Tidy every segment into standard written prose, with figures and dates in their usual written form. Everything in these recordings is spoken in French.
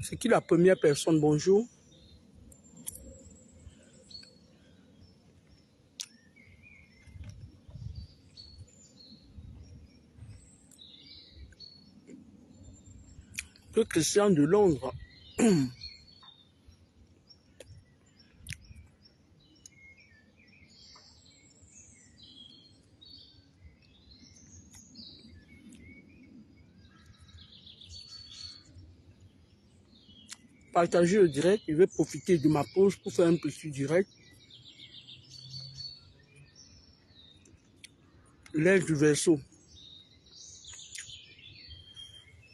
C'est qui la première personne? Bonjour. Que Christian de Londres. Partagez le direct. Je vais profiter de ma pause pour faire un petit direct. L'air du Verseau.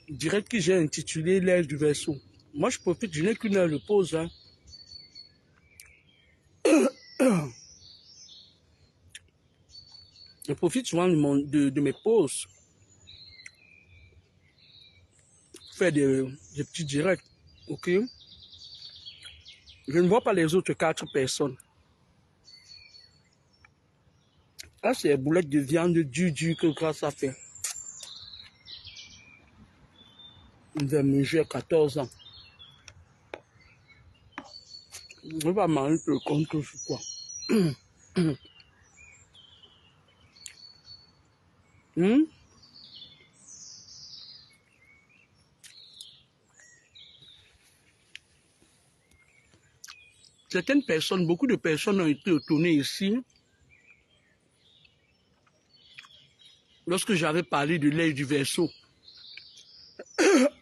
Direct que j'ai intitulé L'air du Verseau. Moi, je profite, je n'ai qu'une heure de pause. Hein. Je profite souvent de mes pauses. Pour faire des petits directs. Ok? Je ne vois pas les autres 4 personnes. Là, c'est les boulettes de viande du que grâce à fait. On va manger à 14 ans. On va manger le compte sur quoi? Certaines personnes, beaucoup de personnes ont été étonnées ici. Lorsque j'avais parlé de l'air du Verseau.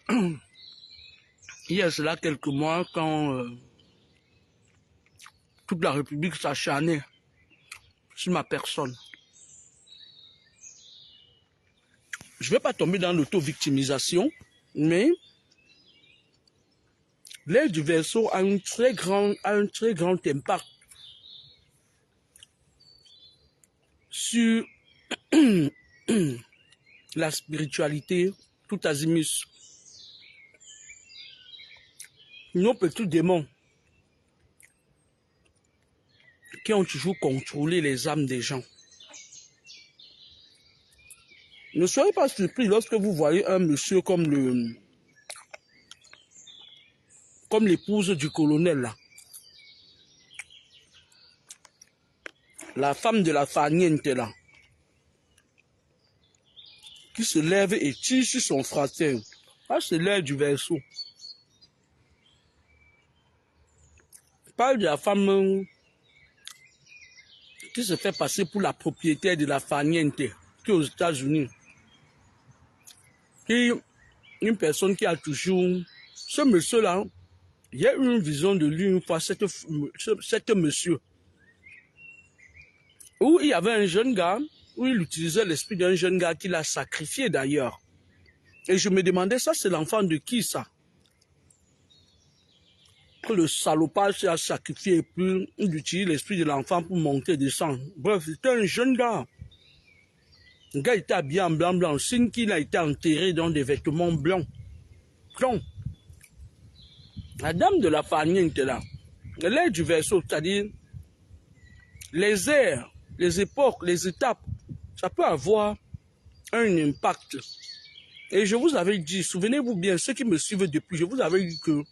Il y a cela quelques mois, quand toute la République s'acharnait sur ma personne. Je ne vais pas tomber dans l'auto-victimisation, mais l'air du Verseau a un très grand impact sur la spiritualité, tout azimut. Nos petits démons qui ont toujours contrôlé les âmes des gens. Ne soyez pas surpris lorsque vous voyez un monsieur comme l'épouse du colonel là. La femme de la farniente là. Qui se lève et tire sur son frère. Ah, c'est l'air du Verseau. Je parle de la femme qui se fait passer pour la propriétaire de la farniente qui est aux États-Unis. Une personne qui a toujours... Ce monsieur-là, il y a eu une vision de lui une fois, cette monsieur. Où il y avait un jeune gars, où il utilisait l'esprit d'un jeune gars qu'il a sacrifié d'ailleurs. Et je me demandais, ça c'est l'enfant de qui ça? Que le salopard s'est sacrifié et puis il utilise l'esprit de l'enfant pour monter et descendre. Bref, c'était un jeune gars. Le gars était habillé en blanc, signe qu'il a été enterré dans des vêtements blancs. La dame de la famille était là. L'air du Verseau, c'est-à-dire les airs, les époques, les étapes, ça peut avoir un impact. Et je vous avais dit, souvenez-vous bien, ceux qui me suivent depuis, je vous avais dit que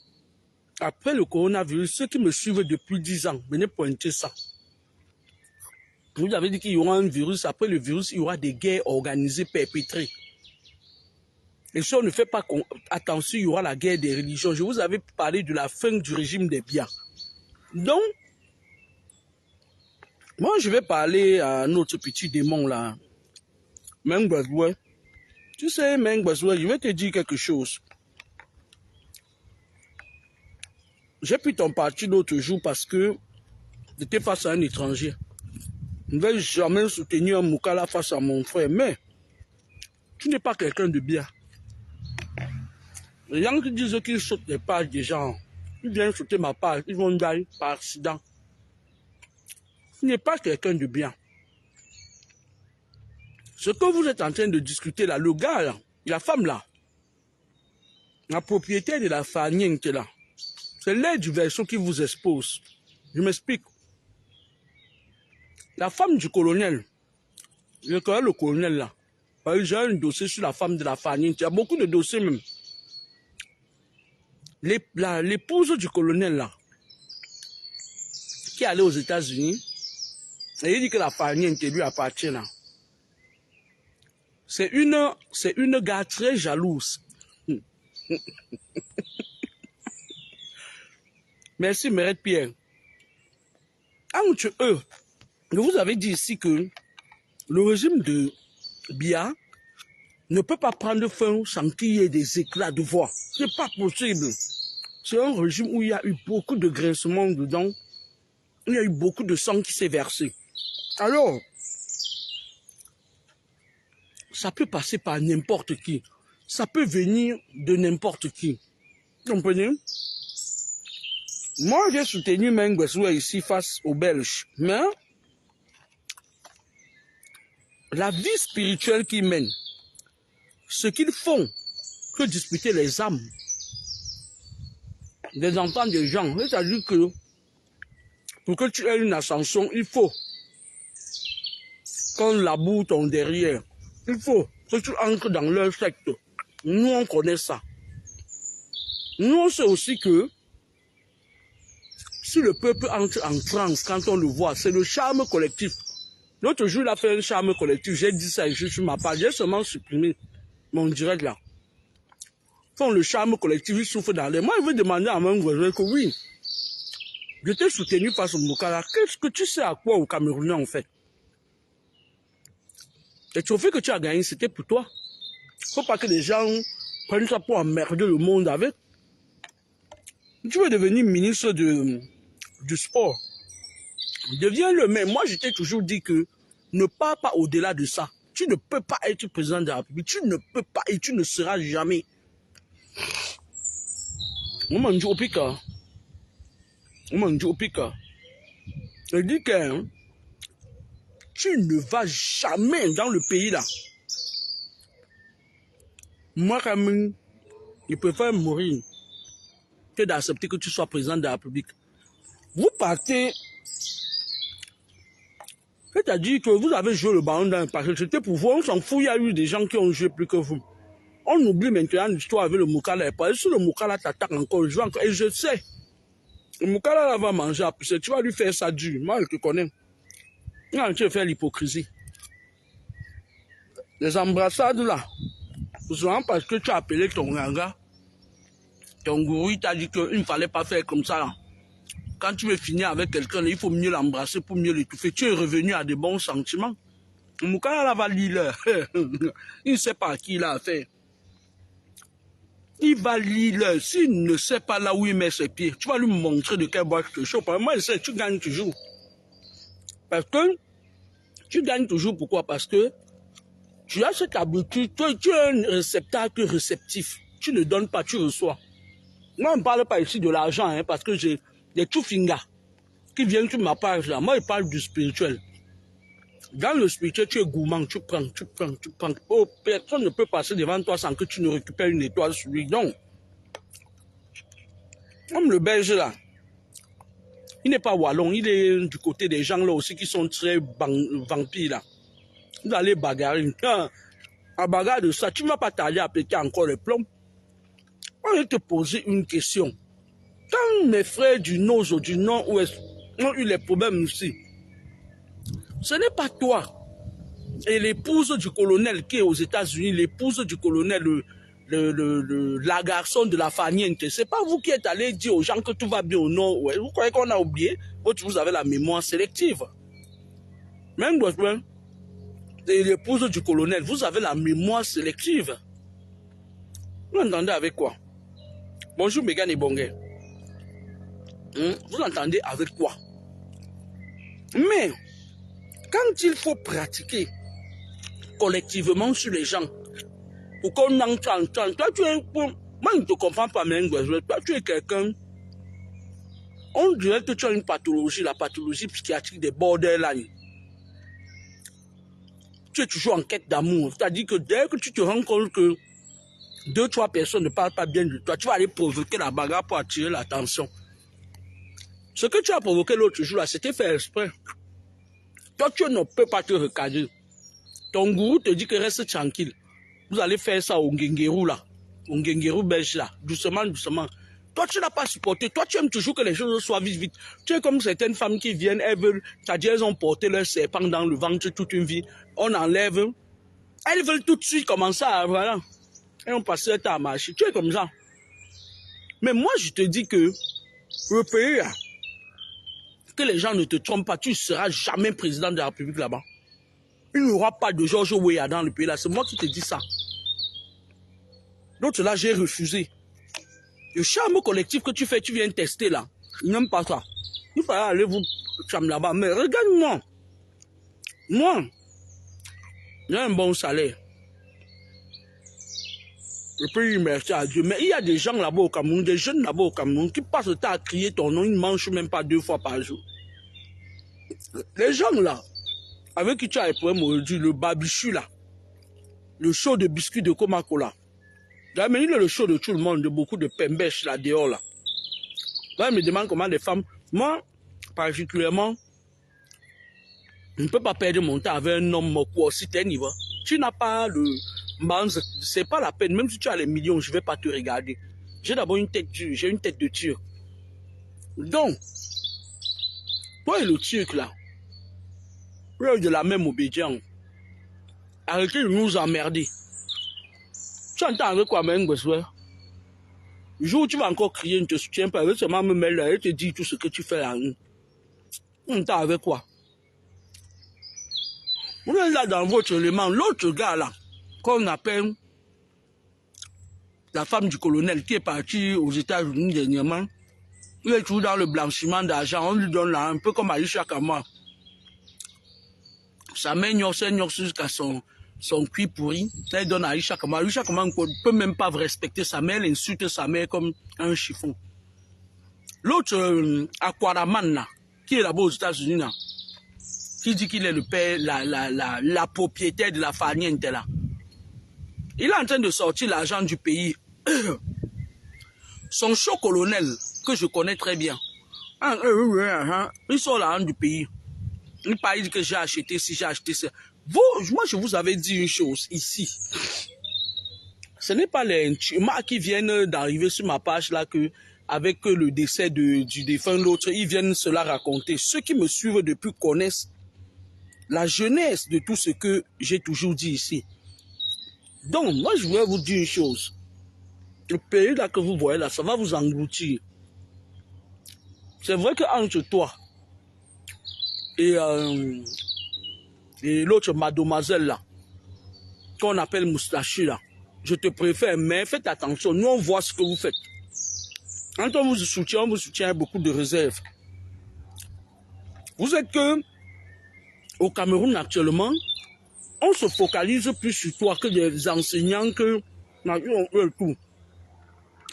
après le coronavirus, ceux qui me suivent depuis 10 ans, venez pointer ça. Je vous avais dit qu'il y aura un virus, après le virus, il y aura des guerres organisées, perpétrées. Et si on ne fait pas attention, il y aura la guerre des religions. Je vous avais parlé de la fin du régime des biens. Donc, moi, je vais parler à notre petit démon là. Mengbazoué. Tu sais, Mengbazoué, je vais te dire quelque chose. J'ai pris ton parti l'autre jour parce que j'étais face à un étranger. Je ne vais jamais soutenir un Moukala face à mon frère, mais tu n'es pas quelqu'un de bien. Les gens qui disent qu'ils sautent les pages des gens, ils viennent sauter ma page, ils vont gagner par accident. Tu n'es pas quelqu'un de bien. Ce que vous êtes en train de discuter là, le gars là, la femme là, la propriétaire de la famille là, c'est l'aide du verso qui vous expose. Je m'explique. La femme du colonel, je connais le colonel là, j'ai un dossier sur la femme de la famille, il y a beaucoup de dossiers même. L'épouse du colonel là, qui est allée aux États-Unis, et il dit que la famille lui appartient là. C'est une gars très jalouse. Merci, Mérette Pierre. Entre eux, je vous avais dit ici que le régime de Biya ne peut pas prendre fin sans qu'il y ait des éclats de voix. Ce n'est pas possible. C'est un régime où il y a eu beaucoup de grincements dedans. Il y a eu beaucoup de sang qui s'est versé. Alors, ça peut passer par n'importe qui. Ça peut venir de n'importe qui. Vous comprenez? Moi, j'ai soutenu Mengbazoué ici face aux Belges. Mais la vie spirituelle qu'ils mènent, ce qu'ils font, que disputer les âmes des enfants des gens. C'est-à-dire que pour que tu aies une ascension, il faut qu'on laboure ton derrière. Il faut que tu entres dans leur secte. Nous, on connaît ça. Nous, on sait aussi que si le peuple entre en transe quand on le voit, c'est le charme collectif. L'autre jour, il a fait un charme collectif. J'ai dit ça juste sur ma page. J'ai seulement supprimé mon direct là. Quand le charme collectif, il souffre dans les... Moi, je veux demander à mon voisin que oui, je t'ai soutenu face au Moukala. Qu'est-ce que tu sais à quoi au Camerounais en fait? Les trophées que tu as gagnés, c'était pour toi. Faut pas que les gens prennent ça pour emmerder le monde avec. Tu veux devenir ministre du sport. Deviens-le. Mais moi, je t'ai toujours dit que ne pars pas au-delà de ça. Tu ne peux pas être président de la République. Tu ne peux pas et tu ne seras jamais. On m'a dit au pica. Je dis que tu ne vas jamais dans le pays là. Moi, Camille, je préfère mourir que d'accepter que tu sois président de la République. Vous partez, c'est-à-dire que vous avez joué le ballon dans le passé, c'était pour vous, on s'en fout, il y a eu des gens qui ont joué plus que vous. On oublie maintenant l'histoire avec le Moukala. Parce que si le Moukala t'attaque encore, je vais encore, et je sais, le Moukala là va manger à plus, tu vas lui faire ça dur, moi je te connais. Non, tu vas faire l'hypocrisie. Les embrassades là, souvent parce que tu as appelé ton ganga, ton gourou t'a dit qu'il ne fallait pas faire comme ça là. Quand tu veux finir avec quelqu'un, il faut mieux l'embrasser pour mieux l'étouffer. Tu es revenu à de bons sentiments. Moukala là va lire. Il ne sait pas à qui il a affaire. Il va lire. S'il ne sait pas là où il met ses pieds, tu vas lui montrer de quel bois je te chauffe. Moi, je sais, tu gagnes toujours. Parce que tu gagnes toujours. Pourquoi? Parce que tu as cette habitude. Tu es un réceptacle réceptif. Tu ne donnes pas, tu reçois. Moi, on ne parle pas ici de l'argent, hein, parce que j'ai des Tufinga qui viennent sur ma page là. Moi, je parle du spirituel. Dans le spirituel, tu es gourmand, tu prends. Oh, personne ne peut passer devant toi sans que tu ne récupères une étoile sur lui. Donc, comme le Belge là, il n'est pas wallon, il est du côté des gens là aussi qui sont très vampires là. Vous allez bagarrer. En bagarre de ça, tu ne vas pas t'aller à péter encore les plombs. On va te poser une question. Quand mes frères du nord ou du nord-ouest ont eu les problèmes ici, ce n'est pas toi et l'épouse du colonel qui est aux États-Unis, l'épouse du colonel, la garçon de la Farniente. C'est pas vous qui êtes allé dire aux gens que tout va bien au nord. Ouais. Vous croyez qu'on a oublié? Vous avez la mémoire sélective. Même l'épouse du colonel, vous avez la mémoire sélective. Vous entendez avec quoi? Bonjour Megan et Bonguet. Vous entendez avec quoi? Mais, quand il faut pratiquer collectivement sur les gens, pour qu'on entende, toi tu es, moi je ne te comprends pas, mais toi tu es quelqu'un, on dirait que tu as une pathologie, la pathologie psychiatrique des borderline. Tu es toujours en quête d'amour, c'est-à-dire que dès que tu te rends compte que 2-3 personnes ne parlent pas bien de toi, tu vas aller provoquer la bagarre pour attirer l'attention. Ce que tu as provoqué l'autre jour là, c'était fait exprès. Toi, tu ne peux pas te regarder. Ton gourou te dit que reste tranquille. Vous allez faire ça au Ngengeru là. Au Ngengeru belge là. Doucement, doucement. Toi, tu n'as pas supporté. Toi, tu aimes toujours que les choses soient vite, vite. Tu es comme certaines femmes qui viennent, elles veulent, c'est-à-dire elles ont porté leur serpent dans le ventre toute une vie. On enlève. Elles veulent tout de suite commencer à, voilà. Elles ont passé leur temps à marcher. Tu es comme ça. Mais moi, je te dis que le pays là, que les gens ne te trompent pas, tu ne seras jamais président de la République là-bas. Il n'y aura pas de George Weah dans le pays là. C'est moi qui te dis ça. L'autre là, j'ai refusé. Le charme collectif que tu fais, tu viens tester là. Il n'aime pas ça. Il fallait aller vous charmer là-bas. Mais regarde-moi. Moi, j'ai un bon salaire. Je peux y remercier à Dieu. Mais il y a des gens là-bas au Cameroun, des jeunes là-bas au Cameroun, qui passent le temps à crier ton nom, ils ne mangent même pas 2 fois par jour. Les gens là, avec qui tu as les problèmes aujourd'hui, le babichu là, le show de biscuits de Coca-Cola. Mais il est le show de tout le monde, de beaucoup de pembèches là dehors là. Là, il me demande comment les femmes, moi, particulièrement, je ne peux pas perdre mon temps avec un homme quoi, si tu es niveau. Tu n'as pas le... C'est pas la peine, même si tu as les millions, je ne vais pas te regarder. J'ai d'abord une tête dure, j'ai une tête de turc. Donc, toi et le turc là, vous êtes de la même obédience. Arrêtez de nous emmerder. Tu entends avec quoi, même, le jour où tu vas encore crier, ne te soutiens pas, avec seulement me mettre là et te dire tout ce que tu fais là. On entend avec quoi? Vous êtes là dans votre élément. L'autre gars là, qu'on appelle la femme du colonel qui est partie aux États-Unis dernièrement, il est toujours dans le blanchiment d'argent. On lui donne là un peu comme Aïcha Kama. Sa main c'est jusqu'à son cuit pourri. Elle donne à Aïcha Kama. Aïcha Kama ne peut même pas respecter sa mère. Elle insulte sa mère comme un chiffon. L'autre Aquaraman là, qui est là-bas aux États-Unis là, qui dit qu'il est le père, la propriétaire de la Farniente là. Il est en train de sortir l'argent du pays. Son show colonel, que je connais très bien, il sort l'argent du pays. Il parle que j'ai acheté ci, j'ai acheté ça. Moi, je vous avais dit une chose ici. Ce n'est pas les intimes qui viennent d'arriver sur ma page là que, avec le décès du défunt, l'autre, ils viennent cela raconter. Ceux qui me suivent depuis connaissent la jeunesse de tout ce que j'ai toujours dit ici. Donc, moi, je voulais vous dire une chose. Le pays là que vous voyez là, ça va vous engloutir. C'est vrai qu'entre toi et l'autre mademoiselle là, qu'on appelle Moustachi là, je te préfère, mais faites attention, nous on voit ce que vous faites. Quand on vous soutient avec beaucoup de réserve. Vous êtes que, au Cameroun actuellement, on se focalise plus sur toi que des enseignants que tout.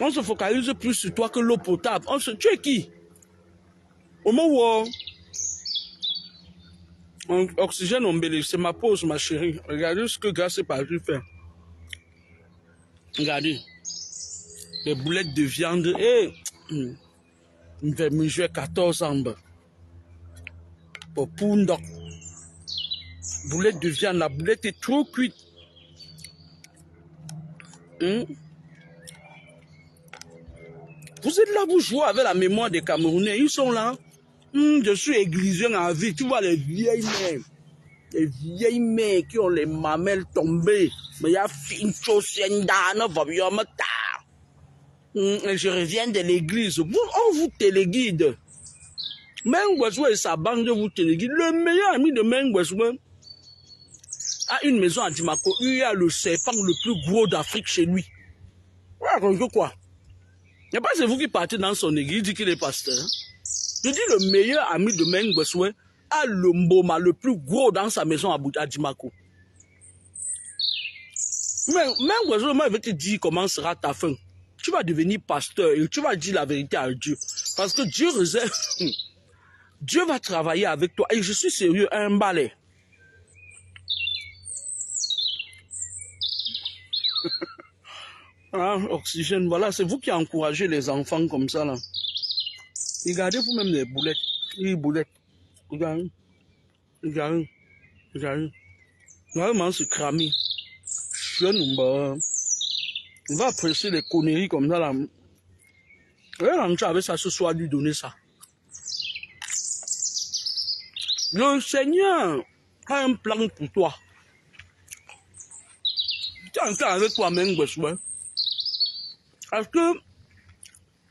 On se focalise plus sur toi que l'eau potable. Tu es qui? Au moment où oxygène ombilique, c'est ma pause, ma chérie. Regardez ce que Grâce est parti faire. Regardez. Les boulettes de viande. Et il va me jouer 14 ans. Pour Poundok. Boulette de viande, la boulette est trop cuite. Vous êtes là, vous jouez avec la mémoire des Camerounais. Ils sont là. Je suis églisien en vie. Tu vois les vieilles mères. Les vieilles mères qui ont les mamelles tombées. Mais il y a une chose, je reviens de l'église. On vous téléguide. Mengweswe et sa bande vous téléguide. Le meilleur ami de Mengweswe a une maison à Dimako. Il y a le serpent le plus gros d'Afrique chez lui. Quoi? Il n'y a pas c'est vous qui partez dans son église, il dit qu'il est pasteur. Je dis le meilleur ami de Mengweswe a le mboma le plus gros dans sa maison à Dimako. Mais Mengweswe, moi, je vais te dire comment sera ta fin. Tu vas devenir pasteur et tu vas dire la vérité à Dieu. Parce que Dieu réserve... Dieu va travailler avec toi. Et je suis sérieux, un balai. Ah, oxygène, voilà, c'est vous qui encouragez les enfants comme ça, là. Regardez vous-même les boulettes. Les boulettes. Regardez. Regardez. Regardez. Vraiment, c'est cramé. Jeune, on va presser les conneries comme ça, là. Regarde, avec ça ce soir, lui donner ça. Le Seigneur a un plan pour toi. Tu es en train avec toi-même, parce que,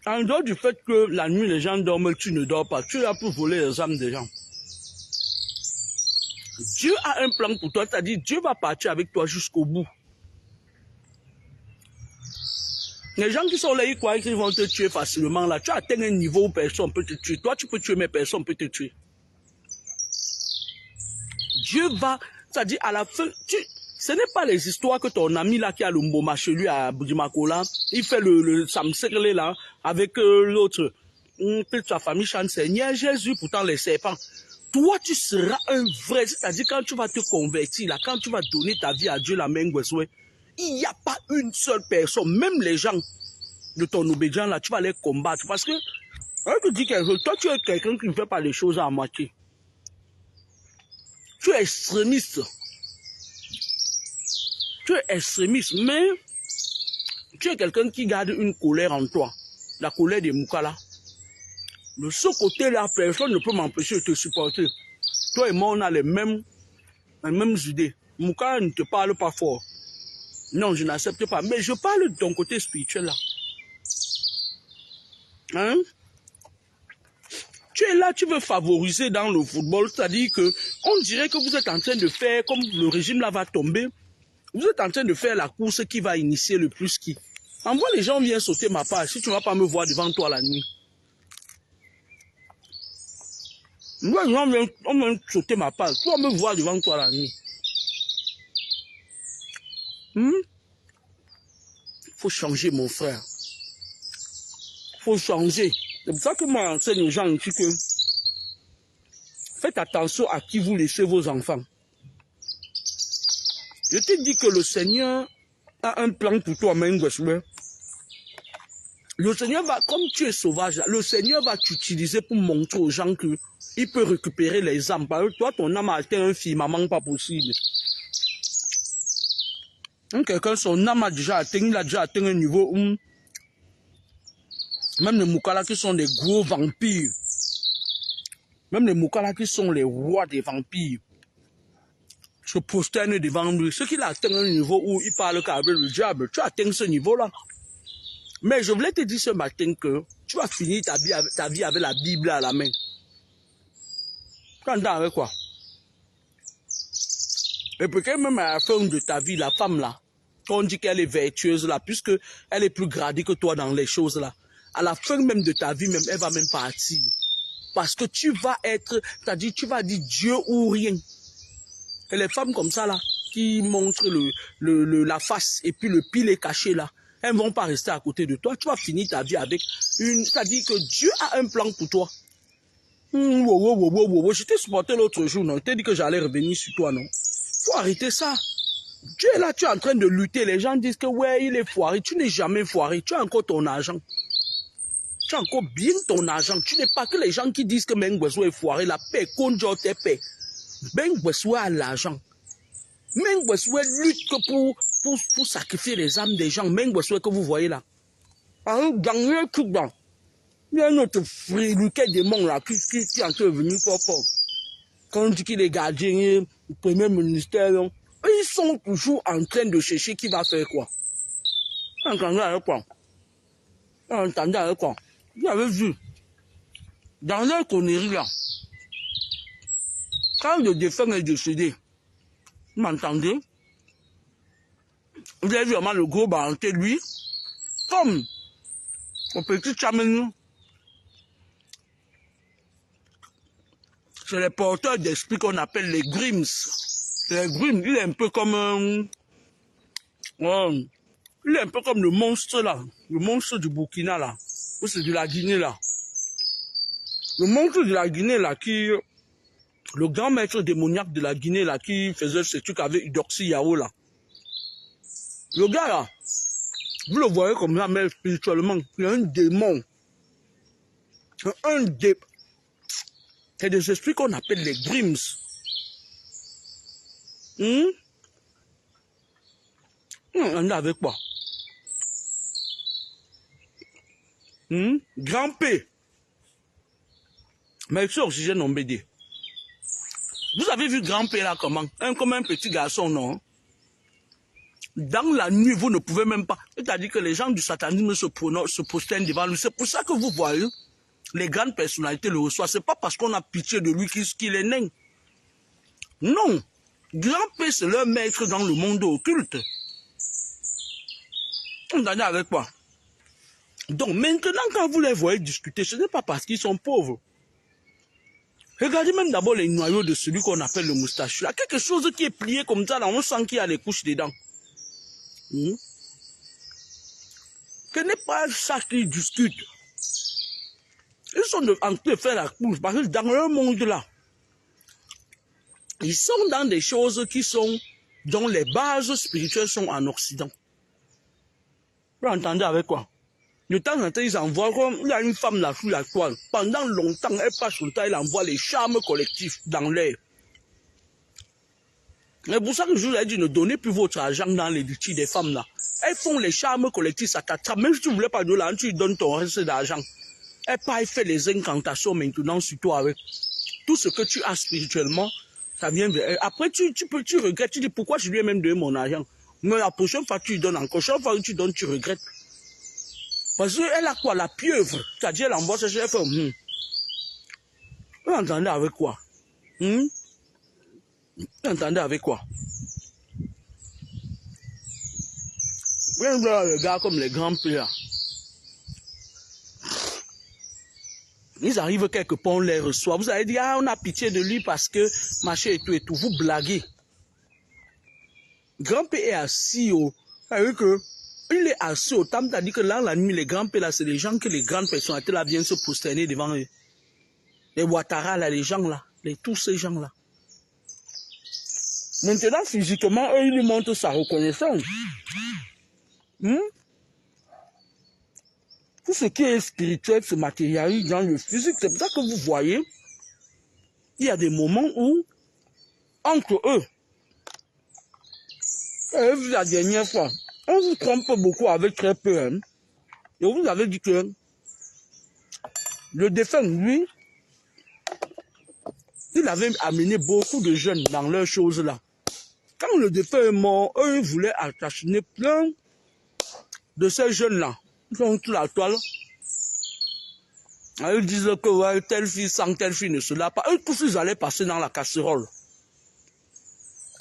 en dehors du fait que la nuit les gens dorment, tu ne dors pas. Tu es là pour voler les âmes des gens. Dieu a un plan pour toi, c'est-à-dire Dieu va partir avec toi jusqu'au bout. Les gens qui sont là, ils croient qu'ils vont te tuer facilement. Là, tu as atteint un niveau où personne ne peut te tuer. Toi, tu peux tuer, mais personne ne peut te tuer. Dieu va, c'est-à-dire à la fin, ce n'est pas les histoires que ton ami là qui a le mboma chez lui à Budimako là, il fait le samsekle là avec l'autre, toute sa famille chante Seigneur Jésus, pourtant les serpents. Toi, tu seras un vrai, c'est-à-dire quand tu vas te convertir là, quand tu vas donner ta vie à Dieu la main Gweswe, il n'y a pas une seule personne, même les gens de ton obédience là, tu vas les combattre parce que, je te dis quelque chose, toi tu es quelqu'un qui ne fait pas les choses à moitié. Tu es extrémiste. Tu es extrémiste, mais tu es quelqu'un qui garde une colère en toi. La colère des Moukala. De ce côté-là, personne ne peut m'empêcher de te supporter. Toi et moi, on a les mêmes idées. Moukala ne te parle pas fort. Non, je n'accepte pas. Mais je parle de ton côté spirituel là. Hein? Tu es là, tu veux favoriser dans le football, c'est-à-dire que on dirait que vous êtes en train de faire, comme le régime là va tomber, vous êtes en train de faire la course qui va initier le plus qui. Envoie les gens viennent sauter ma page, si tu ne vas pas me voir devant toi la nuit. Moi, les gens viennent sauter ma page, tu vas me voir devant toi la nuit. Faut changer mon frère. Faut changer. C'est pour ça que moi, j'enseigne aux gens ici que faites attention à qui vous laissez vos enfants. Je te dis que le Seigneur a un plan pour toi, Mengweswe. Le Seigneur va, comme tu es sauvage, le Seigneur va t'utiliser pour montrer aux gens qu'il peut récupérer les âmes. Parce que toi, ton âme a atteint un firmament pas possible. Quelqu'un, son âme a déjà atteint, il a déjà atteint un niveau où même les Moukala qui sont des gros vampires, même les Moukala qui sont les rois des vampires, se prosternent devant lui. Ceux qui atteignent un niveau où ils parlent qu'avec le diable, tu atteins ce niveau-là. Mais je voulais te dire ce matin que tu vas finir ta vie avec la Bible à la main. Tu entends avec quoi? Et peut-être même à la fin de ta vie, la femme là, quand on dit qu'elle est vertueuse là, puisque elle est plus gradée que toi dans les choses là, à la fin même de ta vie, même, elle va même partir. Parce que tu vas être, c'est-à-dire tu vas dire Dieu ou rien. Et les femmes comme ça là, qui montrent la face et puis le pile est caché là, elles ne vont pas rester à côté de toi. Tu vas finir ta vie avec une, c'est-à-dire que Dieu a un plan pour toi. Je t'ai supporté l'autre jour, non? Je t'ai dit que j'allais revenir sur toi, non? Faut arrêter ça. Tu es là, tu es en train de lutter. Les gens disent que ouais, il est foiré. Tu n'es jamais foiré. Tu as encore ton argent. Tu as encore bien ton argent. Tu n'es pas que les gens qui disent que Mengweswe est foiré. La paix, qu'on te paix. Mengweswe a l'argent. Mengweswe lutte que pour sacrifier les âmes des gens. Mengweswe que vous voyez là. Dans le truc là. Il y a un autre friluquet démon là qui est en train de venir fort. Quand on dit qu'il est gardien, le premier ministère, ils sont toujours en train de chercher qui va faire quoi. Entendez avec quoi? Entendez avec quoi? Vous avez vu, dans leur connerie là, quand le défunt est décédé, vous m'entendez? Vous avez vu vraiment le gros banquet, lui, comme au petit Chamenu, c'est les porteurs d'esprit qu'on appelle les Grims. Les Grims, il est un peu comme il est un peu comme le monstre là, le monstre du Burkina là, ou c'est de la Guinée là. Le monstre de la Guinée là, le grand maître démoniaque de la Guinée là, qui faisait ce truc avec Udoxy Yao là. Le gars là, vous le voyez comme ça, mais spirituellement, il y a un démon. C'est des esprits qu'on appelle les Grims. On est avec quoi? Grand P. Mais c'est oxygène en BD. Vous avez vu Grand P là comment? Comme un petit garçon, non? Dans la nuit, vous ne pouvez même pas. C'est-à-dire que les gens du satanisme se prosternent devant lui. C'est pour ça que vous voyez, les grandes personnalités le reçoivent. C'est pas parce qu'on a pitié de lui qu'il est nain. Non. Grand P, c'est leur maître dans le monde occulte. On en est avec quoi? Donc maintenant, quand vous les voyez discuter, ce n'est pas parce qu'ils sont pauvres. Regardez même d'abord les noyaux de celui qu'on appelle le moustachu. Il y a quelque chose qui est plié comme ça, là, on sent qu'il y a des couches dedans. Ce n'est pas ça qu'ils discutent. Ils sont en train de faire la course parce que dans leur monde là, ils sont dans des choses dont les bases spirituelles sont en Occident. Vous entendez avec quoi? De temps en temps, ils envoient comme il y a une femme là sous la toile. Pendant longtemps, elle passe son temps, elle envoie les charmes collectifs dans l'air. C'est pour ça que je vous ai dit, ne donnez plus votre argent dans les litiges des femmes là. Elles font les charmes collectifs, ça t'attrape. Même si tu ne voulais pas de l'argent, tu lui donnes ton reste d'argent. Elle part, elle fait les incantations maintenant sur toi avec tout ce que tu as spirituellement. Ça vient de elle. Après, tu regrettes, tu dis pourquoi je lui ai même donné mon argent. Mais la prochaine fois, tu lui donnes encore. Chaque fois que tu donnes, tu regrettes. Parce qu'elle a quoi? La pieuvre. C'est-à-dire, elle envoie ça, elle fait, Vous entendez avec quoi? Vous entendez avec quoi? Même les gars comme les grands pères. Ils arrivent quelque part, on les reçoit. Vous allez dire, ah, on a pitié de lui parce que machin et tout. Vous blaguez. Grand P est assis il est assis au temple, c'est-à-dire que là, la nuit, les grands P là, c'est les gens que les grandes personnalités là viennent se prosterner devant eux. Les Ouattara là, les gens là, tous ces gens là. Maintenant, physiquement, eux, ils lui montrent sa reconnaissance. Tout ce qui est spirituel se matérialise dans le physique. C'est pour ça que vous voyez, il y a des moments où, entre eux, la dernière fois, on vous trompe beaucoup avec très peu. Et vous avez dit que le défunt, lui, il avait amené beaucoup de jeunes dans leurs choses là. Quand le défunt est mort, eux, ils voulaient attacher plein de ces jeunes-là. Ils sont sous la toile. Ils disent que ouais, telle fille sans telle fille ne se lave pas. Eux tous ils allaient passer dans la casserole.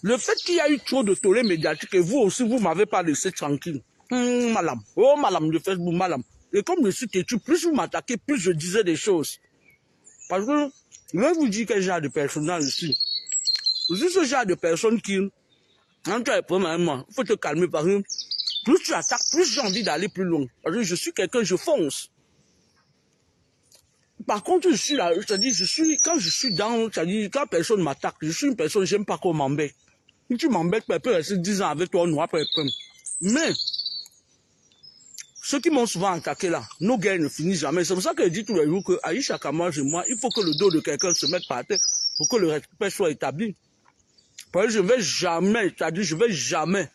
Le fait qu'il y a eu trop de tollé médiatique et vous aussi vous m'avez pas laissé tranquille. Madame, oh madame de Facebook, madame. Et comme je suis têtu, plus vous m'attaquez, plus je disais des choses. Parce que je vais vous dire quel genre de personnage je suis. Je suis ce genre de personne qui, quand tu as les problèmes avec moi, il faut te calmer parce que plus tu attaques, plus j'ai envie d'aller plus loin. Parce que je suis quelqu'un, je fonce. Par contre, je suis là, c'est-à-dire, quand je suis dans, c'est-à-dire, quand personne m'attaque, je suis une personne, j'aime pas qu'on m'embête. Si tu m'embêtes, je peux rester 10 ans avec toi, nous, après. Mais, ceux qui m'ont souvent attaqué là, nos guerres ne finissent jamais. C'est pour ça que je dis tous les jours que Aïcha Kamaj et moi, il faut que le dos de quelqu'un se mette par terre pour que le respect soit établi. Parce que je vais jamais, c'est-à-dire, je vais jamais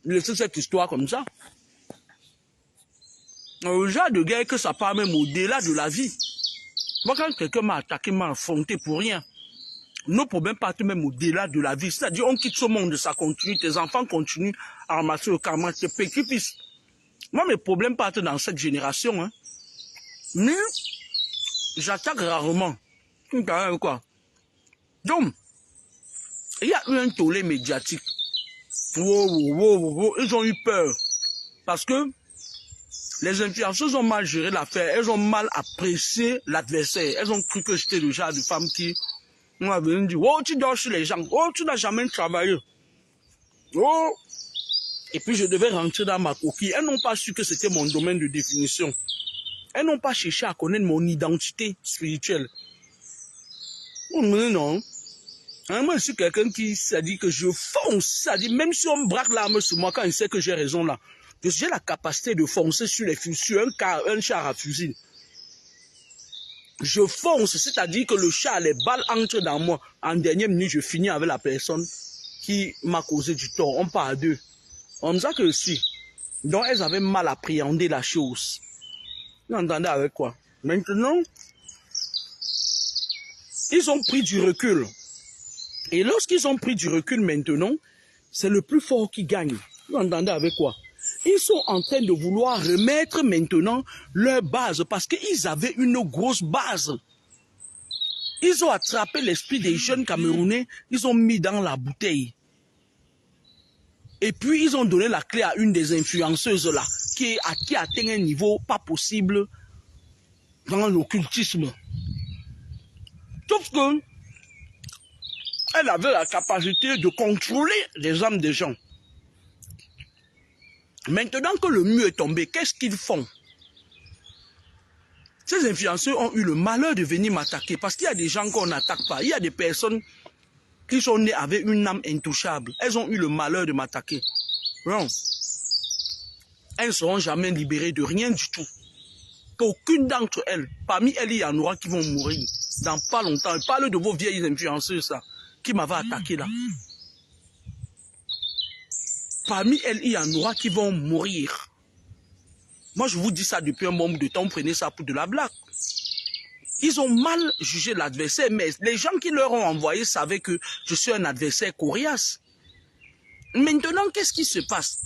laisser cette histoire comme ça. Le genre de guerre que ça part même au-delà de la vie. Moi, quand quelqu'un m'a attaqué, m'a affronté pour rien, nos problèmes partent même au-delà de la vie. C'est-à-dire, on quitte ce monde, ça continue, tes enfants continuent à ramasser le karma, tes petits-fils. Moi, mes problèmes partent dans cette génération. Hein. Mais j'attaque rarement. Quoi. Donc, il y a eu un tollé médiatique. Ils ont eu peur. Parce que les influenceuses ont mal géré l'affaire. Elles ont mal apprécié l'adversaire. Elles ont cru que j'étais le genre de femme qui m'a venu dire, oh, tu dors chez les gens. Oh, tu n'as jamais travaillé. Oh. Et puis, je devais rentrer dans ma coquille. Elles n'ont pas su que c'était mon domaine de définition. Elles n'ont pas cherché à connaître mon identité spirituelle. Non. Moi, je suis quelqu'un qui s'est dit que je fonce. Ça dit, même si on me braque l'arme sur moi quand il sait que j'ai raison là, j'ai la capacité de foncer sur les fusils, un char à fusil. Je fonce, c'est-à-dire que le char, les balles entrent dans moi. En dernière minute, je finis avec la personne qui m'a causé du tort. On part à deux. On me dit que si. Donc, elles avaient mal appréhendé la chose. Vous entendez avec quoi? Maintenant, ils ont pris du recul. Et lorsqu'ils ont pris du recul maintenant, c'est le plus fort qui gagne. Vous entendez avec quoi? Ils sont en train de vouloir remettre maintenant leur base parce qu'ils avaient une grosse base. Ils ont attrapé l'esprit des jeunes Camerounais, ils ont mis dans la bouteille. Et puis ils ont donné la clé à une des influenceuses là, qui atteint un niveau pas possible dans l'occultisme. Sauf que elle avait la capacité de contrôler les âmes des gens. Maintenant que le mur est tombé, qu'est-ce qu'ils font? Ces influenceurs ont eu le malheur de venir m'attaquer parce qu'il y a des gens qu'on n'attaque pas. Il y a des personnes qui sont nées avec une âme intouchable. Elles ont eu le malheur de m'attaquer. Non. Elles ne seront jamais libérées de rien du tout. Aucune d'entre elles, parmi elles, il y en aura qui vont mourir dans pas longtemps. Je parle de vos vieilles influenceuses, ça, qui m'avaient attaqué là. Parmi elles, il y en aura qui vont mourir. Moi, je vous dis ça depuis un bon bout de temps, prenez ça pour de la blague. Ils ont mal jugé l'adversaire, mais les gens qui leur ont envoyé savaient que je suis un adversaire coriace. Maintenant, qu'est-ce qui se passe?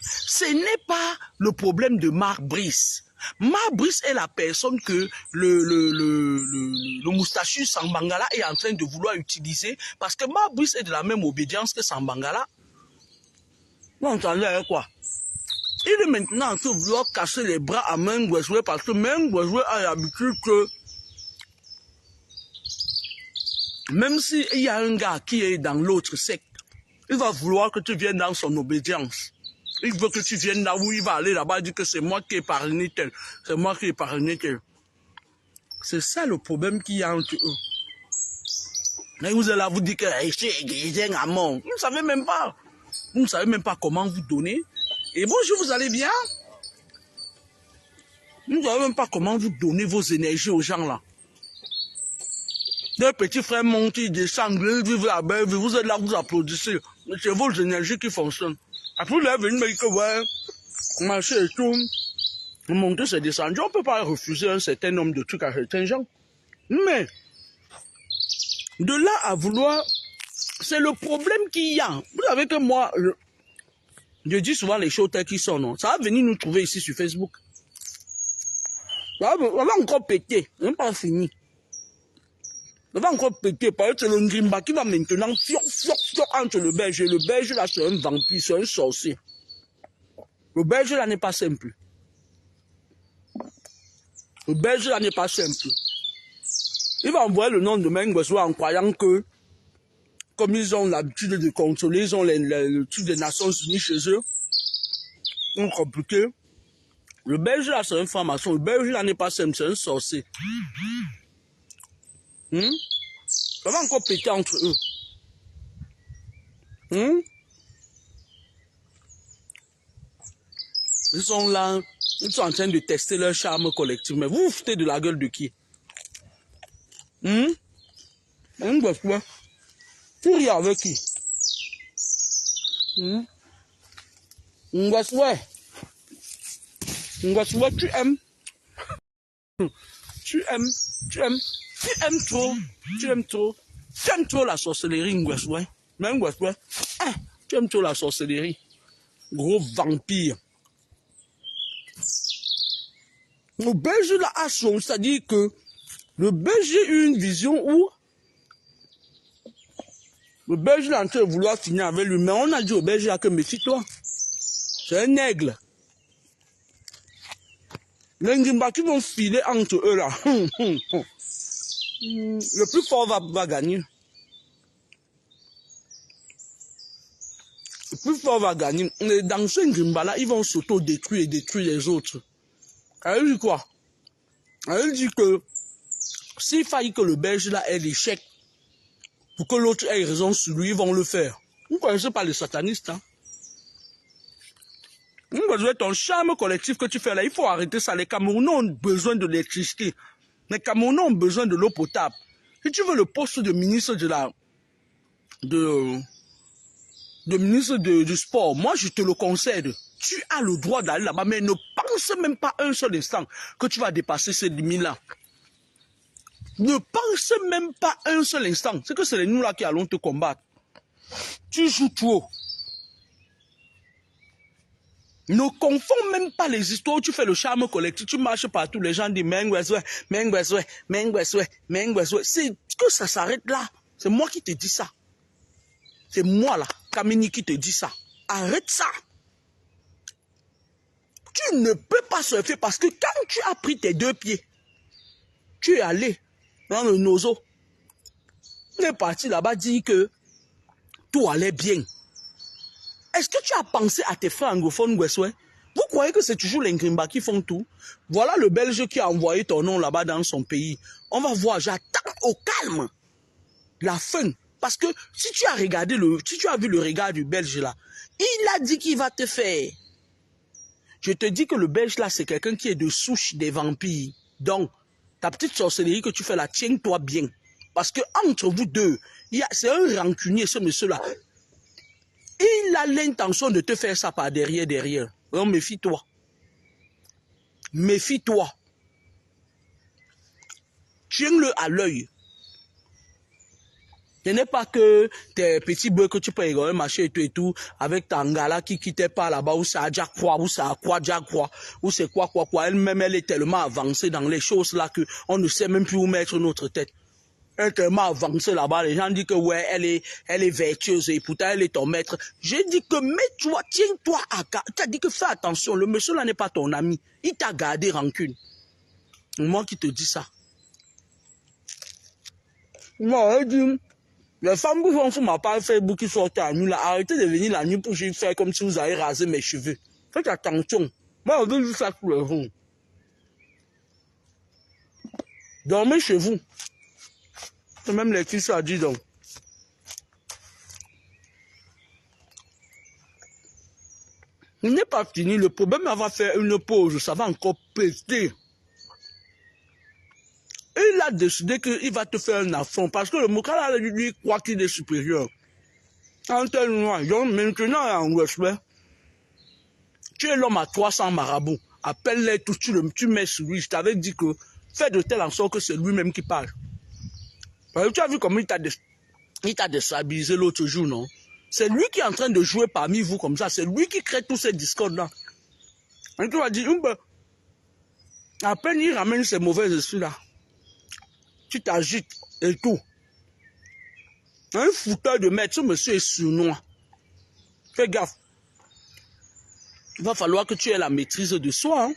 Ce n'est pas le problème de Marc Brice. Marc Brice est la personne que le moustachu Sambangala est en train de vouloir utiliser parce que Marc Brice est de la même obédience que Sambangala. Vous entendez quoi? Il est maintenant en train de vouloir casser les bras à Mengweswe parce que Mengweswe a l'habitude que même s'il y a un gars qui est dans l'autre secte, il va vouloir que tu viennes dans son obédience. Il veut que tu viennes là où il va aller là-bas, dire que c'est moi qui ai parrainé tel. C'est moi qui ai parrainé tel. C'est ça le problème qu'il y a entre eux. Mais vous allez là vous dire que c'est un amour. Vous ne savez même pas. Vous ne savez même pas comment vous donner. Et bonjour, vous allez bien? Vous ne savez même pas comment vous donner vos énergies aux gens là. Des petits frères montent, ils descendent, ils vivent la belle vie, vous êtes là, vous applaudissez. C'est vos énergies qui fonctionnent. Après, vous êtes venu me dire que ouais, marcher et tout, monter, c'est descendu. On ne peut pas refuser un certain nombre de trucs à certains gens. Mais, de là à vouloir, c'est le problème qu'il y a. Vous savez que moi, je dis souvent les choses telles qu'ils sont, non? Ça va venir nous trouver ici sur Facebook. Ça va encore péter, c'est pas fini. Ça va encore péter, parce que c'est le Ngrimba qui va maintenant entre le belge. Et le belge là, c'est un vampire, c'est un sorcier. Le belge là n'est pas simple. Le belge là n'est pas simple. Il va envoyer le nom de Mengweswe en croyant que, comme ils ont l'habitude de contrôler, ils ont le truc des Nations Unies chez eux, c'est compliqué. Le belge là, c'est un franc-maçon. Le belge là n'est pas simple, c'est un sorcier. Ça va encore péter entre eux. Ils sont là, ils sont en train de tester leur charme collectif. Mais vous vous foutez de la gueule de qui? Ngweswe. Tu ris avec qui? Ngweswe. Ngweswe, tu aimes? tu aimes trop la sorcellerie, Ngweswe. Même Ngweswe, tu aimes trop la sorcellerie. Gros vampire. Le Belge là a son, c'est-à-dire que le Belge a eu une vision où le Belge est en train de vouloir finir avec lui, mais on a dit au Belge là que méfie-toi. C'est un aigle. Les Ngimba qui vont filer entre eux là. Le plus fort va gagner. Le plus fort va gagner. Mais dans ce Ngimba là, ils vont s'auto-détruire et détruire les autres. Elle dit quoi? Elle dit que s'il faille que le Belge là ait l'échec pour que l'autre ait raison sur lui, ils vont le faire. Vous ne connaissez pas les satanistes, hein? Vous connaissez ton charme collectif que tu fais là. Il faut arrêter ça. Les Camerounais ont besoin de l'électricité. Les Camerounais ont besoin de l'eau potable. Si tu veux le poste de ministre ministre du sport, moi je te le concède. Tu as le droit d'aller là-bas, mais ne pense même pas un seul instant que tu vas dépasser ces limites-là. Ne pense même pas un seul instant. C'est que c'est nous là qui allons te combattre. Tu joues trop. Ne confonds même pas les histoires où tu fais le charme collectif, tu marches partout, les gens disent Mengweswe. C'est que ça s'arrête là. C'est moi qui te dis ça. C'est moi là, Kamini, qui te dit ça. Arrête ça. Tu ne peux pas surfer parce que quand tu as pris tes 2 pieds, tu es allé dans le nozo. Tu es parti là-bas dire que tout allait bien. Est-ce que tu as pensé à tes frères anglophones, Ngweswe? Vous croyez que c'est toujours les Ngimba qui font tout? Voilà le Belge qui a envoyé ton nom là-bas dans son pays. On va voir, j'attends au calme la fin. Parce que si tu as regardé si tu as vu le regard du Belge là, il a dit qu'il va te faire. Je te dis que le Belge là, c'est quelqu'un qui est de souche des vampires. Donc, ta petite sorcellerie que tu fais là, tiens-toi bien. Parce que entre vous deux, c'est un rancunier, ce monsieur-là. Il a l'intention de te faire ça par derrière. Donc, méfie-toi. Méfie-toi. Tiens-le à l'œil. Ce n'est pas que tes petits bœufs que tu peux rigoler, marcher et tout, avec ta ngala qui quittait pas là-bas, où ça a déjà quoi, où ça a quoi, déjà quoi, où c'est quoi. Elle-même, elle est tellement avancée dans les choses là qu'on ne sait même plus où mettre notre tête. Elle est tellement avancée là-bas, les gens disent que ouais, elle est vertueuse et pourtant elle est ton maître. J'ai dit que mets-toi, tiens-toi à garde. Tu as dit que fais attention, le monsieur là n'est pas ton ami. Il t'a gardé rancune. Moi qui te dis ça. Moi, elle dit, les femmes qui font sur ma page Facebook qui sortent à nous là, arrêtez de venir la nuit pour faire comme si vous avez rasé mes cheveux. Faites attention. Moi, je veux juste ça tous les jours. Dormez chez vous. C'est même les filles, ça dit donc. Il n'est pas fini. Le problème, elle va faire une pause. Ça va encore péter. Il a décidé qu'il va te faire un affront. Parce que le Moukala, lui, croit qu'il est supérieur. En tel noir. Donc maintenant, en Ngweswe, tu es l'homme à 300 marabouts. Appelle-les tous, tu mets sur lui. Je t'avais dit que fais de telle en sorte que c'est lui-même qui parle. Tu as vu comment il t'a déstabilisé l'autre jour, non? C'est lui qui est en train de jouer parmi vous comme ça. C'est lui qui crée tous ces discordes-là. Et tu vas dire, à peine il ramène ces mauvais esprits-là. Tu t'agites et tout. Un fouteur de maître, ce monsieur est sournois. Fais gaffe. Il va falloir que tu aies la maîtrise de soi. Hein?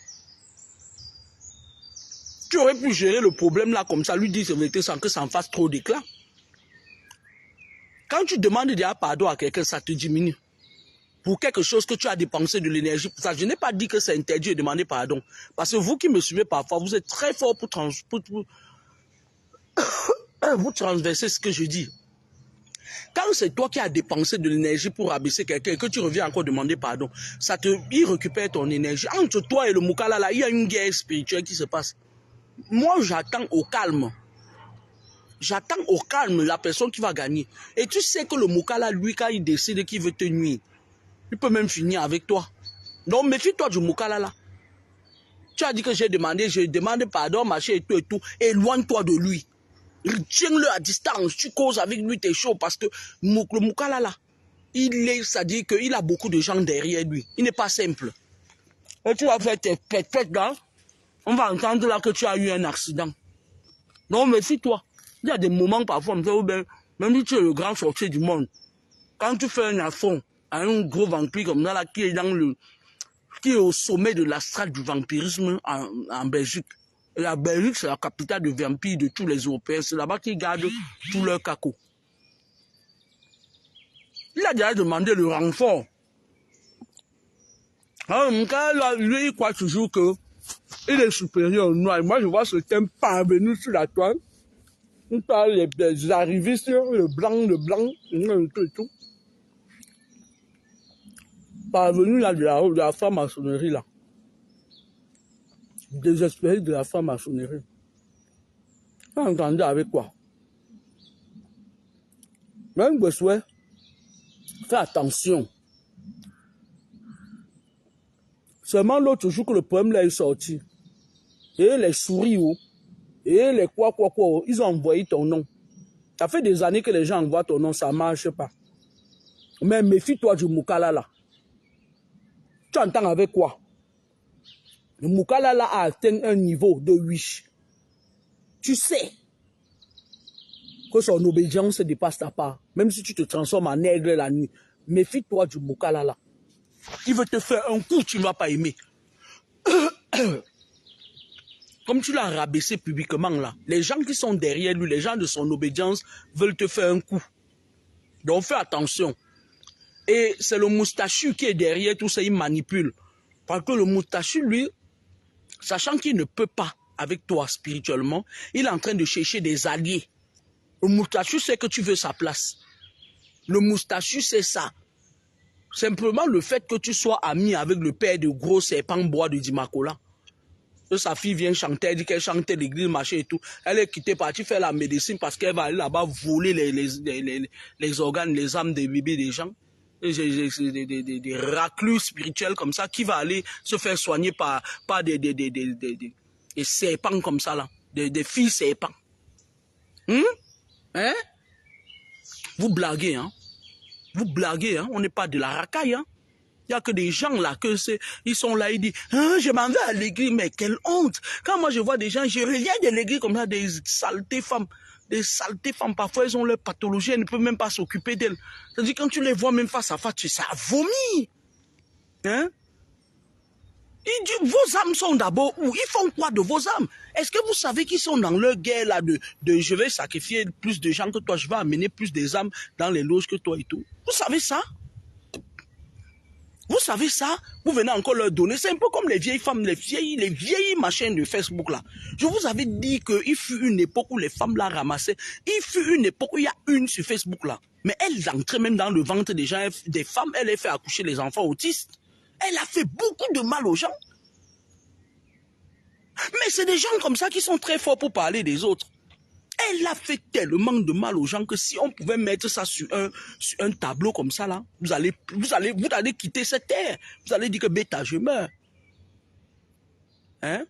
Tu aurais pu gérer le problème là comme ça, lui dire la vérité sans que ça en fasse trop d'éclat. Quand tu demandes déjà pardon à quelqu'un, ça te diminue. Pour quelque chose que tu as dépensé de l'énergie pour ça, je n'ai pas dit que c'est interdit de demander pardon. Parce que vous qui me suivez parfois, vous êtes très fort pour vous transverser ce que je dis. Quand c'est toi qui as dépensé de l'énergie pour abaisser quelqu'un et que tu reviens encore demander pardon, il récupère ton énergie. Entre toi et le Moukala, là, il y a une guerre spirituelle qui se passe. Moi, j'attends au calme. J'attends au calme la personne qui va gagner. Et tu sais que le Moukala, lui, quand il décide qu'il veut te nuire, il peut même finir avec toi. Donc, méfie-toi du Moukala là. Tu as dit que j'ai demandé, je demande pardon, machin et tout, éloigne-toi de lui. Tiens-le à distance, tu causes avec lui, t'es chaud, parce que le Moukala là, c'est-à-dire qu'il a beaucoup de gens derrière lui. Il n'est pas simple. Et tu vas faire tes pètes là, on va entendre là que tu as eu un accident. Donc méfie-toi. Il y a des moments parfois, même si tu es le grand sorcier du monde, quand tu fais un affront à un gros vampire comme ça là, qui est au sommet de la strate du vampirisme en Belgique. Et la Belgique, c'est la capitale de vampires de tous les Européens. C'est là-bas qu'ils gardent tout leur caco. Il a déjà demandé le renfort. Alors, lui, il croit toujours qu'il est supérieur au noir. Moi, je vois ce thème parvenu sur la toile. On parle des arrivistes, le blanc, et tout. Parvenu là de la franc-maçonnerie là. Désespéré de la franc-maçonnerie. Vous entendez avec quoi? Même Bossuet, fais attention. Seulement l'autre jour que le problème là est sorti. Et les souris, et les quoi, ils ont envoyé ton nom. Ça fait des années que les gens envoient ton nom, ça ne marche pas. Mais méfie-toi du Moukala là. Tu entends avec quoi? Le Moukala là a atteint un niveau de wish. Tu sais que son obédience dépasse ta part. Même si tu te transformes en aigle la nuit. Méfie-toi du Moukala là. Il veut te faire un coup, tu ne vas pas aimer. Comme tu l'as rabaissé publiquement là, les gens qui sont derrière lui, les gens de son obédience, veulent te faire un coup. Donc fais attention. Et c'est le moustachu qui est derrière tout ça, il manipule. Parce que le moustachu, lui, sachant qu'il ne peut pas avec toi spirituellement, il est en train de chercher des alliés. Le moustachu sait que tu veux sa place. Le moustachu, c'est ça. Simplement le fait que tu sois ami avec le père de gros serpent bois de Dimakola. Que sa fille vient chanter, elle dit qu'elle chante l'église, machin et tout. Elle est quittée, partie faire la médecine parce qu'elle va aller là-bas voler les organes, les âmes des bébés des gens. Des raclus spirituels comme ça, qui va aller se faire soigner par des serpents comme ça là. Des filles serpents. Hein? Vous blaguez, hein? Vous blaguez, hein? On n'est pas de la racaille, hein? Il n'y a que des gens là, ils sont là, ils disent, hein, je m'en vais à l'église, mais quelle honte. Quand moi je vois des gens, je reviens de l'église comme ça, des saletés femmes, parfois elles ont leur pathologie, elles ne peuvent même pas s'occuper d'elles. C'est-à-dire quand tu les vois même face à face, ça vomit. Hein? Il dit, vos âmes sont d'abord où? Ils font quoi de vos âmes? Est-ce que vous savez qu'ils sont dans leur guerre là de je vais sacrifier plus de gens que toi, je vais amener plus des âmes dans les loges que toi et tout? Vous savez ça? Vous savez ça? Vous venez encore leur donner. C'est un peu comme les vieilles femmes, les vieilles machines de Facebook là. Je vous avais dit qu'il fut une époque où les femmes la ramassaient. Il fut une époque où il y a une sur Facebook là. Mais elle entrait même dans le ventre des gens, des femmes. Elle a fait accoucher les enfants autistes. Elle a fait beaucoup de mal aux gens. Mais c'est des gens comme ça qui sont très forts pour parler des autres. Elle a fait tellement de mal aux gens que si on pouvait mettre ça sur un tableau comme ça, là, vous allez quitter cette terre. Vous allez dire que bêta, je meurs. Hein?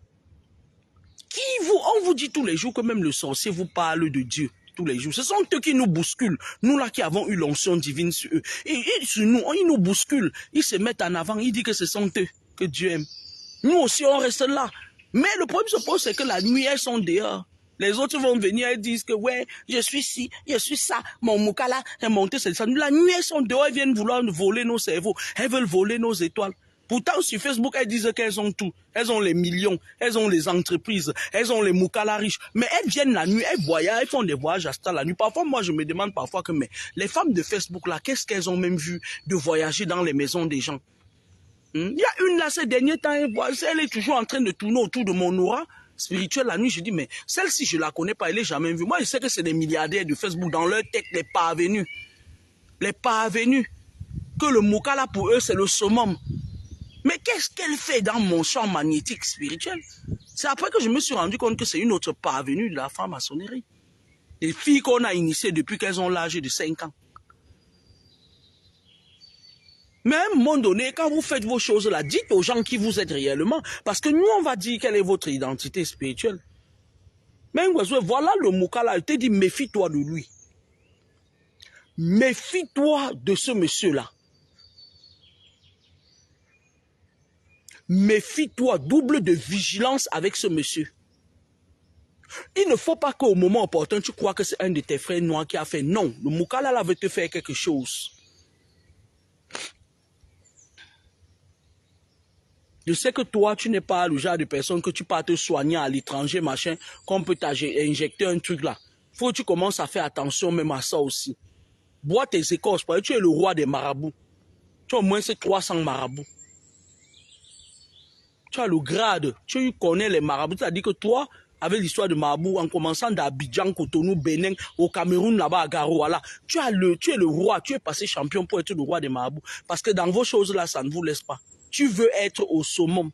On vous dit tous les jours que même le sorcier vous parle de Dieu. Tous les jours. Ce sont eux qui nous bousculent. Nous là qui avons eu l'onction divine sur eux. Et sur nous, ils nous bousculent. Ils se mettent en avant. Ils disent que ce sont eux que Dieu aime. Nous aussi, on reste là. Mais le problème se pose, c'est que la nuit, elles sont dehors. Les autres vont venir et disent que ouais, je suis ci, je suis ça, mon Moukala est monté, c'est ça. La nuit, elles sont dehors, elles viennent vouloir voler nos cerveaux, elles veulent voler nos étoiles. Pourtant, sur Facebook, elles disent qu'elles ont tout. Elles ont les millions, elles ont les entreprises, elles ont les Moukala riches. Mais elles viennent la nuit, elles voyagent, elles font des voyages astrales la nuit. Parfois, moi, je me demande parfois que mais les femmes de Facebook, là, qu'est-ce qu'elles ont même vu de voyager dans les maisons des gens? Il y a une là, ces derniers temps, elle est toujours en train de tourner autour de mon aura spirituelle la nuit. Je dis, mais celle-ci, je ne la connais pas, elle n'est jamais vue. Moi, je sais que c'est des milliardaires de Facebook dans leur tête, les parvenus. Les parvenus. Que le Moukala, pour eux, c'est le summum. Mais qu'est-ce qu'elle fait dans mon champ magnétique spirituel? C'est après que je me suis rendu compte que c'est une autre parvenue de la franc-maçonnerie. Les filles qu'on a initiées depuis qu'elles ont l'âge de 5 ans. Mais à un moment donné, quand vous faites vos choses là, dites aux gens qui vous êtes réellement. Parce que nous, on va dire quelle est votre identité spirituelle. Mais voilà le Moukala, il te dit, méfie-toi de lui. Méfie-toi de ce monsieur-là. Méfie-toi, double de vigilance avec ce monsieur. Il ne faut pas qu'au moment opportun, tu crois que c'est un de tes frères noirs qui a fait. Non, le Moukala là veut te faire quelque chose. Je sais que toi, tu n'es pas le genre de personne que tu pars te soigner à l'étranger, machin, qu'on peut t'injecter un truc là. Faut que tu commences à faire attention même à ça aussi. Bois tes écorces, parce que tu es le roi des marabouts. Tu as au moins ces 300 marabouts. Tu as le grade, tu connais les marabouts. C'est-à-dire que toi, avec l'histoire de marabout, en commençant d'Abidjan, Cotonou, Bénin, au Cameroun, là-bas à Garouala, tu es le roi, tu es passé champion pour être le roi des marabouts. Parce que dans vos choses là, ça ne vous laisse pas. Tu veux être au summum.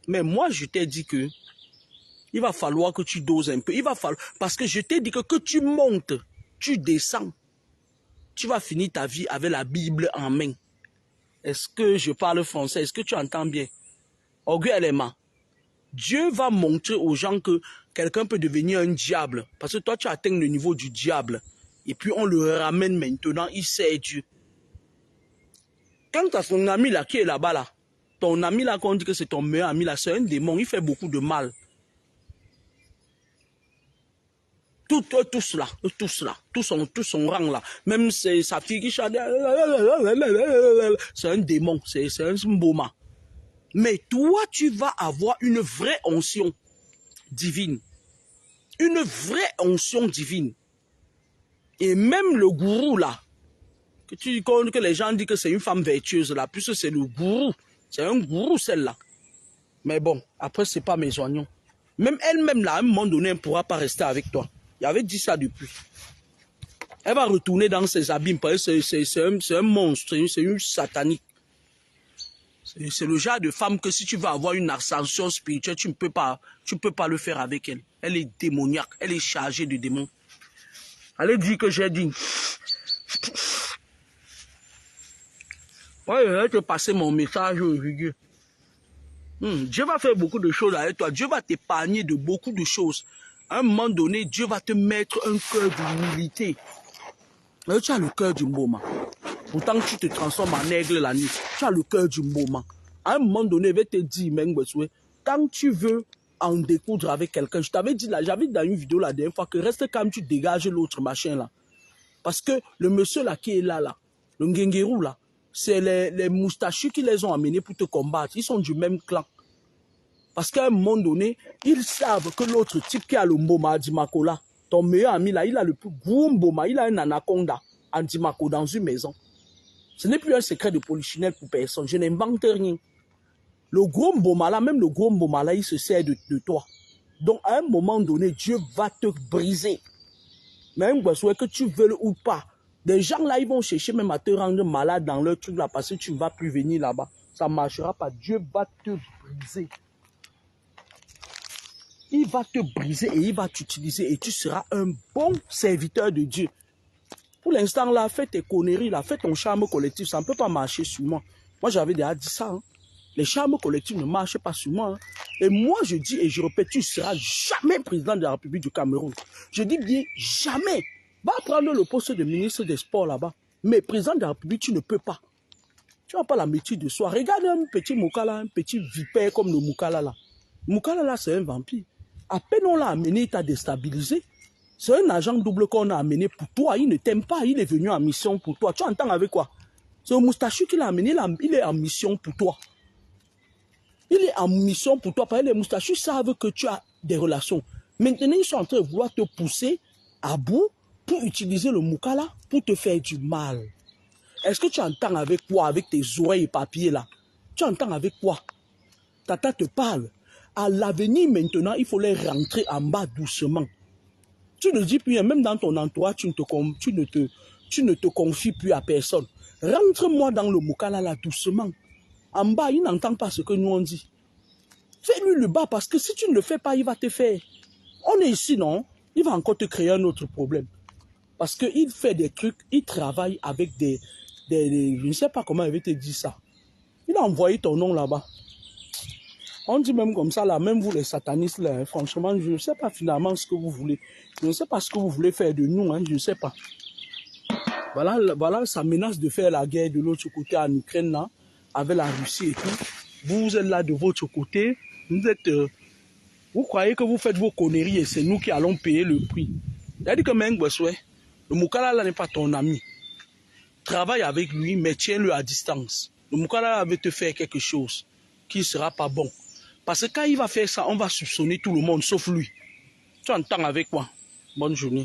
Mais moi, je t'ai dit que il va falloir que tu doses un peu. Il va falloir, parce que je t'ai dit que tu montes, tu descends. Tu vas finir ta vie avec la Bible en main. Est-ce que je parle français? Est-ce que tu entends bien? Orgueilleusement, Dieu va montrer aux gens que quelqu'un peut devenir un diable. Parce que toi, tu atteins le niveau du diable. Et puis, on le ramène maintenant. Il sait Dieu. Quand tu as ton ami là qui est là-bas, là, ton ami là, qu'on dit que c'est ton meilleur ami là, c'est un démon. Il fait beaucoup de mal. Tous là, tous son rang là. Même sa fille qui chante, c'est un démon, c'est un mboma. Mais toi, tu vas avoir une vraie onction divine. Une vraie onction divine. Et même le gourou là, que les gens disent que c'est une femme vertueuse là, puisque c'est le gourou. C'est un gourou celle-là. Mais bon, après, c'est pas mes oignons. Même elle-même là, à un moment donné, elle ne pourra pas rester avec toi. Il avait dit ça depuis. Elle va retourner dans ses abîmes parce que c'est un monstre, c'est une satanique. C'est le genre de femme que si tu veux avoir une ascension spirituelle, tu ne peux pas le faire avec elle. Elle est démoniaque, elle est chargée de démons. Allez dire que j'ai dit. Ouais, je vais te passer mon message rigueux. Dieu va faire beaucoup de choses avec toi. Dieu va t'épargner de beaucoup de choses. À un moment donné, Dieu va te mettre un cœur d'humilité. Tu as le cœur du moment. Pourtant, tu te transformes en aigle la nuit. Tu as le cœur du moment. À un moment donné, je vais te dire, quand tu veux en découdre avec quelqu'un, je t'avais dit là, j'avais dit dans une vidéo la dernière fois que reste quand tu dégages l'autre machin là. Parce que le monsieur là qui est là, le Ngengerou là, c'est les moustachus qui les ont amenés pour te combattre. Ils sont du même clan. Parce qu'à un moment donné, ils savent que l'autre type qui a le mboma Dimako là, ton meilleur ami là, il a le plus gros mboma, il a un anaconda en Dimako dans une maison. Ce n'est plus un secret de polichinelle pour personne. Je n'invente rien. Le gros mboma là, même le gros mboma là, il se sert de toi. Donc à un moment donné, Dieu va te briser. Même que tu veux ou pas. Des gens là, ils vont chercher même à te rendre malade dans leur truc là parce que tu ne vas plus venir là-bas. Ça ne marchera pas. Dieu va te briser. Il va te briser et il va t'utiliser et tu seras un bon serviteur de Dieu. Pour l'instant là, fais tes conneries là, fais ton charme collectif, ça ne peut pas marcher sur moi. Moi j'avais déjà dit ça. Les charmes collectifs ne marchent pas sur moi. Et moi je dis et je répète, tu ne seras jamais président de la République du Cameroun. Je dis bien jamais. Va prendre le poste de ministre des Sports là-bas. Mais président de la République, tu ne peux pas. Tu n'as pas la métier de soi. Regarde un petit Moukala, un petit vipère comme le Moukala là. Moukala là, c'est un vampire. À peine on l'a amené, il t'a déstabilisé. C'est un agent double qu'on a amené pour toi. Il ne t'aime pas, il est venu en mission pour toi. Tu entends avec quoi? C'est un moustachu qui l'a amené, il est en mission pour toi. Il est en mission pour toi parce que les moustachus savent que tu as des relations. Maintenant, ils sont en train de vouloir te pousser à bout pour utiliser le Moukala pour te faire du mal. Est-ce que tu entends avec quoi? Avec tes oreilles éparpillées là. Tu entends avec quoi? Tata te parle. À l'avenir maintenant, il faut les rentrer en bas doucement. Tu ne dis plus, même dans ton entourage, tu ne te confies plus à personne. Rentre-moi dans le Moukala là doucement. En bas, il n'entend pas ce que nous on dit. Fais-lui le bas parce que si tu ne le fais pas, il va te faire. On est ici, non? Il va encore te créer un autre problème. Parce qu'il fait des trucs, il travaille avec des je ne sais pas comment il va te dire ça. Il a envoyé ton nom là-bas. On dit même comme ça, là, même vous les satanistes, là, hein, franchement, je ne sais pas finalement ce que vous voulez. Je ne sais pas ce que vous voulez faire de nous, hein, je ne sais pas. Voilà, ça menace de faire la guerre de l'autre côté en Ukraine, là, avec la Russie et tout. Vous êtes là de votre côté, vous croyez que vous faites vos conneries et c'est nous qui allons payer le prix. C'est-à-dire que Mengweswe, le Moukala là n'est pas ton ami. Travaille avec lui, mais tiens-le à distance. Le Moukala va te faire quelque chose qui ne sera pas bon. Parce que quand il va faire ça, on va soupçonner tout le monde, sauf lui. Tu entends avec moi? Bonne journée.